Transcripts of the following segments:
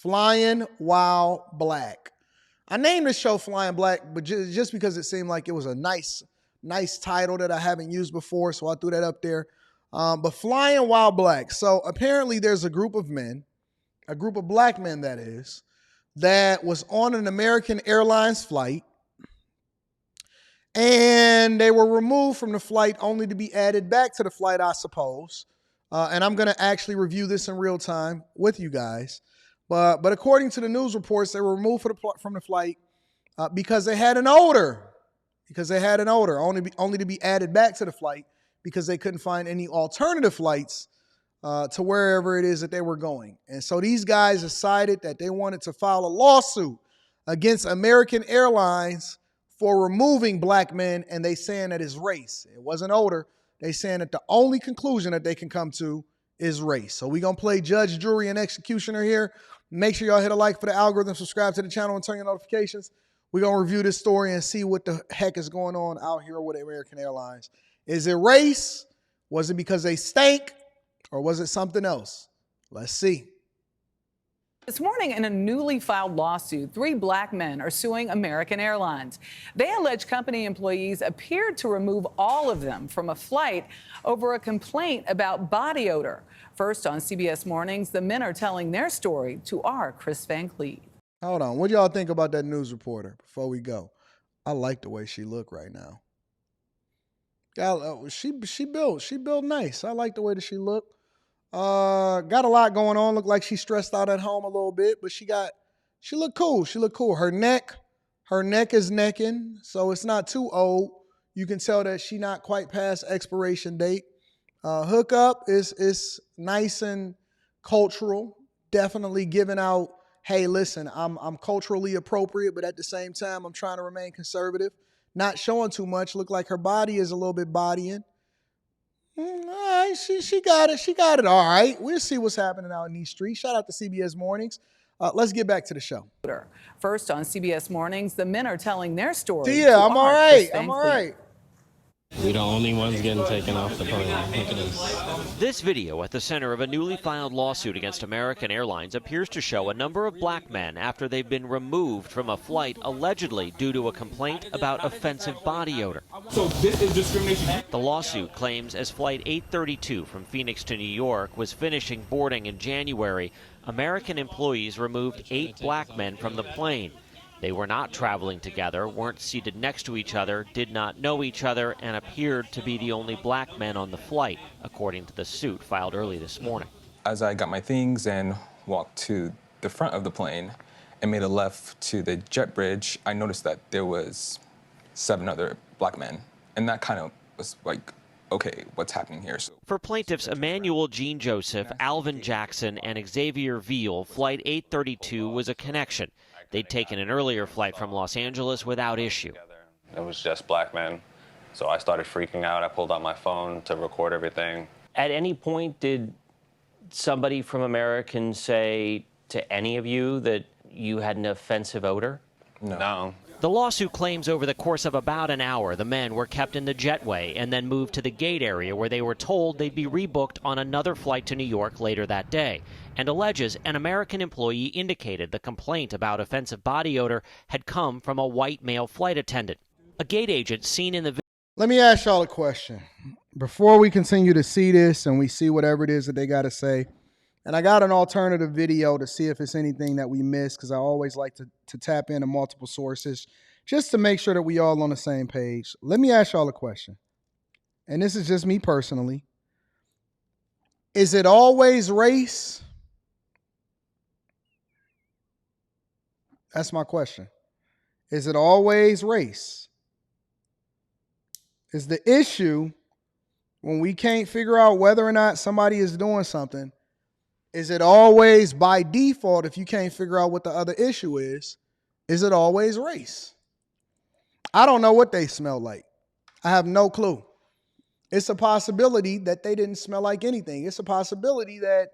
Flying While Black. I named this show Flying Black, but just because it seemed like it was a nice title that I haven't used before, so I threw that up there. But Flying While Black. So apparently there's a group of men, a group of black men that is, that was on an American Airlines flight, and they were removed from the flight only to be added back to the flight, I suppose. And I'm going to actually review this in real time with you guys. But according to the news reports, they were removed from the flight because they had an odor. Only to be added back to the flight because they couldn't find any alternative flights to wherever it is that they were going. And so these guys decided that they wanted to file a lawsuit against American Airlines for removing black men, and they saying that it's race. It wasn't odor. They saying that the only conclusion that they can come to is race. So we're going to play judge, jury, and executioner here. Make sure y'all hit a like for the algorithm, subscribe to the channel, and turn your notifications. We're going to review this story and see what the heck is going on out here with American Airlines. Is it race? Was it because they stank? Or was it something else? Let's see. This morning, in a newly filed lawsuit, 3 black men are suing American Airlines. They allege company employees appeared to remove all of them from a flight over a complaint about body odor. First on CBS Mornings, the men are telling their story to our Chris Van Cleave. Hold on. What y'all think about that news reporter before we go? I like the way she look right now. Yeah, she built nice. I like the way that she looked. Got a lot going on. Looked like she's stressed out at home a little bit, but she looked cool. She looked cool. Her neck is necking, so it's not too old. You can tell that she not quite past expiration date. Hookup is nice and cultural. Definitely giving out, hey, listen, I'm culturally appropriate, but at the same time, I'm trying to remain conservative. Not showing too much. Look like her body is a little bit bodying. All right, she got it. She got it. All right. We'll see what's happening out in these streets. Shout out to CBS Mornings. Let's get back to the show. First on CBS Mornings, the men are telling their story. Yeah, I'm all right. I'm all right. We're the only ones getting taken off the plane. Look at this. This video at the center of a newly filed lawsuit against American Airlines appears to show a number of black men after they've been removed from a flight allegedly due to a complaint about offensive body odor. So this is discrimination. The lawsuit claims as Flight 832 from Phoenix to New York was finishing boarding in January, American employees removed 8 black men from the plane. They were not traveling together, weren't seated next to each other, did not know each other, and appeared to be the only black men on the flight, according to the suit filed early this morning. As I got my things and walked to the front of the plane and made a left to the jet bridge, I noticed that there was 7 other black men. And that kind of was like, okay, what's happening here? For plaintiffs Emmanuel Jean Joseph, Alvin Jackson, and Xavier Veal, Flight 832 was a connection. They'd taken an earlier flight from Los Angeles without issue. It was just black men, so I started freaking out. I pulled out my phone to record everything. At any point, did somebody from American say to any of you that you had an offensive odor? No. The lawsuit claims over the course of about an hour, the men were kept in the jetway and then moved to the gate area where they were told they'd be rebooked on another flight to New York later that day, and alleges an American employee indicated the complaint about offensive body odor had come from a white male flight attendant. A gate agent seen in the video. Let me ask y'all a question. Before we continue to see this and we see whatever it is that they got to say, and I got an alternative video to see if it's anything that we missed, because I always like to tap into multiple sources just to make sure that we all on the same page. Let me ask y'all a question. And this is just me personally. Is it always race? That's my question. Is it always race? Is the issue when we can't figure out whether or not somebody is doing something, is it always by default, if you can't figure out what the other issue is it always race? I don't know what they smell like. I have no clue. It's a possibility that they didn't smell like anything. It's a possibility that,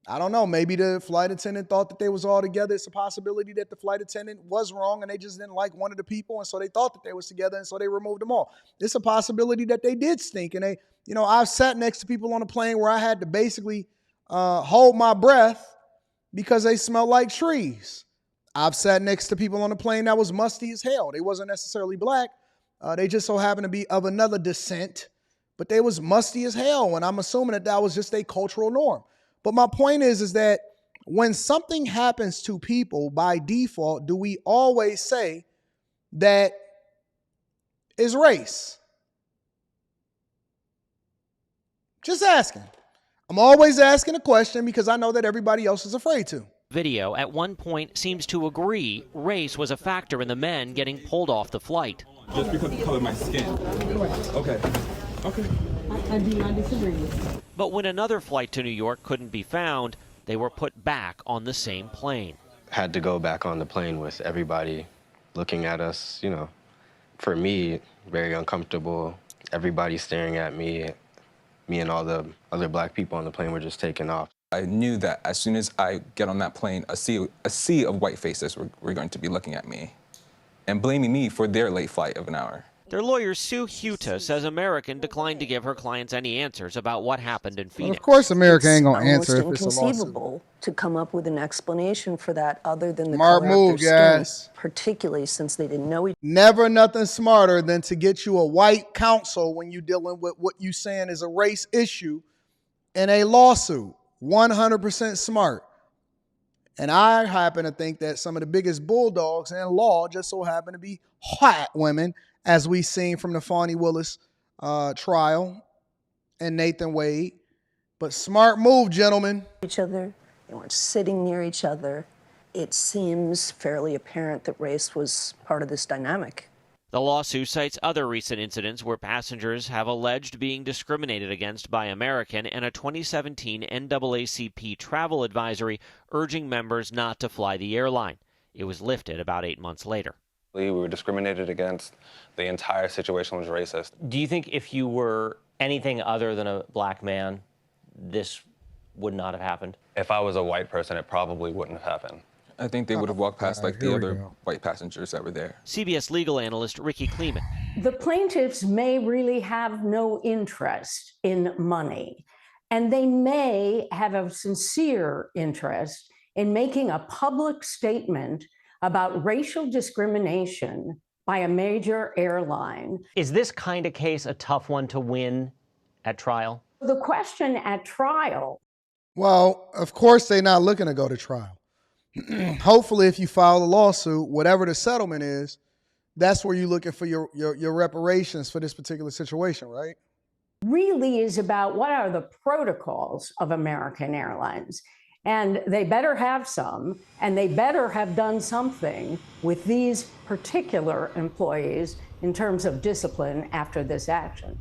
I don't know, maybe the flight attendant thought that they was all together. It's a possibility that the flight attendant was wrong and they just didn't like one of the people, and so they thought that they was together, and so they removed them all. It's a possibility that they did stink, and they, I've sat next to people on a plane where I had to basically hold my breath because they smell like trees. I've sat next to people on a plane that was musty as hell. They wasn't necessarily black. They just so happened to be of another descent, but they was musty as hell. And I'm assuming that that was just a cultural norm. But my point is that when something happens to people by default, do we always say that is race? Just asking. I'm always asking a question because I know that everybody else is afraid to. Video at one point seems to agree race was a factor in the men getting pulled off the flight. Just because of the color of my skin. Okay. Okay. I do not disagree. But when another flight to New York couldn't be found, they were put back on the same plane. Had to go back on the plane with everybody looking at us, you know. For me, very uncomfortable. Everybody staring at me. Me and all the other black people on the plane were just taking off. I knew that as soon as I get on that plane, a sea of white faces were going to be looking at me and blaming me for their late flight of an hour. Their lawyer, Sue Huta, says American declined to give her clients any answers about what happened in Phoenix. Well, of course, America ain't going to answer if It's it's a lawsuit. inconceivable to come up with an explanation for that other than the Smart color move, of their guys. skin, particularly since they didn't know each Never nothing smarter than to get you a white counsel when you're dealing with what you saying is a race issue in a lawsuit. 100% smart. And I happen to think that some of the biggest bulldogs in law just so happen to be white women, as we've seen from the Fonnie Willis trial and Nathan Wade. But smart move, gentlemen. other. They weren't sitting near each other. It seems fairly apparent that race was part of this dynamic. The lawsuit cites other recent incidents where passengers have alleged being discriminated against by American and a 2017 NAACP travel advisory urging members not to fly the airline. It was lifted about 8 months later. We were discriminated against. The entire situation was racist. Do you think if you were anything other than a black man, this would not have happened? If I was a white person, it probably wouldn't have happened. I think they would have walked past like the Here we other go. white passengers that were there. CBS legal analyst Ricky Kleeman. The plaintiffs may really have no interest in money, and they may have a sincere interest in making a public statement about racial discrimination by a major airline. Is this kind of case a tough one to win at trial? The question at trial. Well, of course, they're not looking to go to trial. Hopefully, if you file a lawsuit, whatever the settlement is, that's where you're looking for your reparations for this particular situation, right? Really is about what are the protocols of American Airlines. And they better have some, and they better have done something with these particular employees in terms of discipline after this action.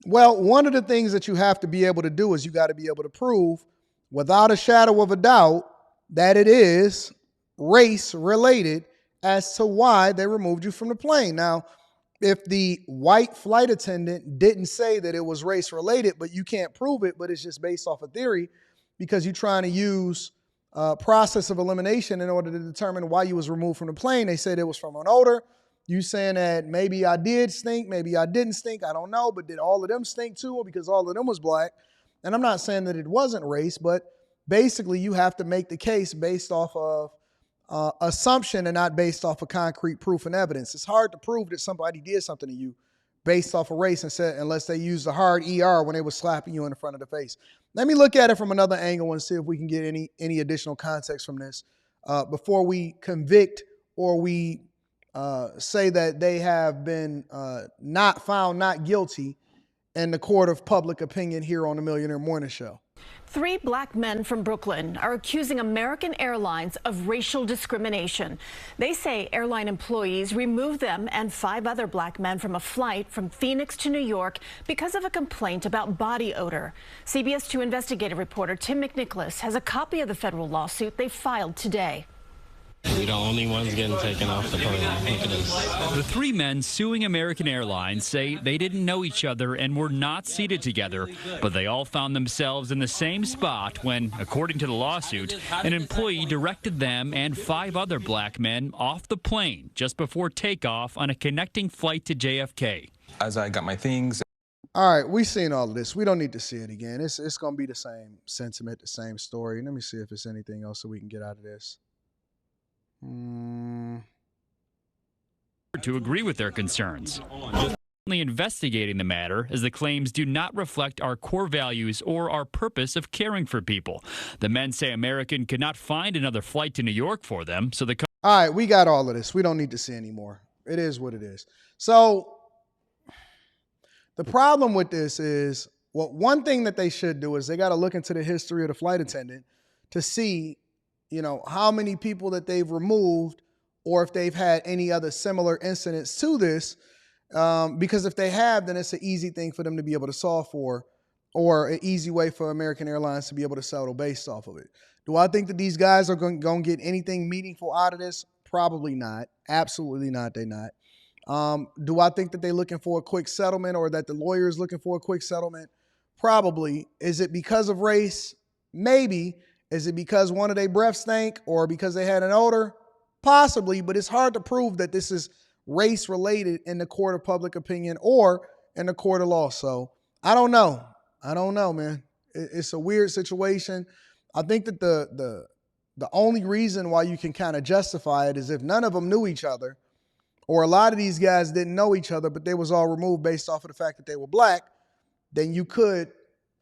Well, one of the things that you have to be able to do is you got to be able to prove without a shadow of a doubt that it is race related as to why they removed you from the plane. Now, if the white flight attendant didn't say that it was race related, but you can't prove it, but it's just based off of theory because you're trying to use process of elimination in order to determine why you was removed from the plane. They said it was from an odor. You saying that maybe I did stink, maybe I didn't stink, I don't know, but did all of them stink too? Or because all of them was black? And I'm not saying that it wasn't race, but basically you have to make the case based off of assumption and not based off of concrete proof and evidence. It's hard to prove that somebody did something to you based off of race and said, unless they used the hard ER when they were slapping you in the front of the face. Let me look at it from another angle and see if we can get any additional context from this before we convict or we say that they have been not found not guilty in the court of public opinion here on the Millionaire Morning Show. 3 black men from Brooklyn are accusing American Airlines of racial discrimination. They say airline employees removed them and 5 other black men from a flight from Phoenix to New York because of a complaint about body odor. CBS 2 investigative reporter Tim McNicholas has a copy of the federal lawsuit they filed today. We're the only ones getting taken off the plane. Look at this. The 3 men suing American Airlines say they didn't know each other and were not seated together, but they all found themselves in the same spot when, according to the lawsuit, an employee directed them and 5 other black men off the plane just before takeoff on a connecting flight to JFK. As I got my things, All right, we seen all of this. We don't need to see it again. It's gonna be the same sentiment, the same story. Let me see if there's anything else that we can get out of this. To agree with their concerns. Investigating the matter, as the claims do not reflect our core values or our purpose of caring for people. The men say American could not find another flight to New York for them, so the All right, we got all of this. We don't need to see anymore. It is what it is. So the problem with this is, well, one thing that they should do is they got to look into the history of the flight attendant to see, how many people that they've removed or if they've had any other similar incidents to this. Because if they have, then it's an easy thing for them to be able to solve for, or an easy way for American Airlines to be able to settle based off of it. Do I think that these guys are going to get anything meaningful out of this? Probably not. Absolutely not. They're not. Do I think that they're looking for a quick settlement or that the lawyer is looking for a quick settlement? Probably. Is it because of race? Maybe. Is it because one of their breath stank or because they had an odor? Possibly, but it's hard to prove that this is race related in the court of public opinion or in the court of law. So I don't know. I don't know, man. It's a weird situation. I think that the only reason why you can kind of justify it is if none of them knew each other, or a lot of these guys didn't know each other, but they was all removed based off of the fact that they were black, then you could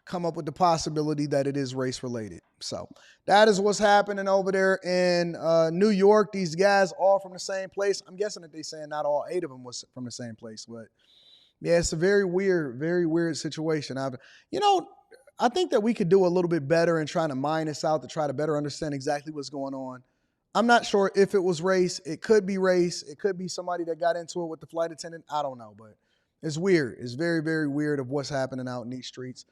come up with the possibility that it is race related. So that is what's happening over there in New York. These guys all from the same place. I'm guessing that they're saying not all 8 of them was from the same place, but yeah, it's a very weird situation. I think that we could do a little bit better in trying to mine this out to try to better understand exactly what's going on. I'm not sure if it was race. It could be race. It could be somebody that got into it with the flight attendant. I don't know, but it's weird. It's very, very weird of what's happening out in these streets.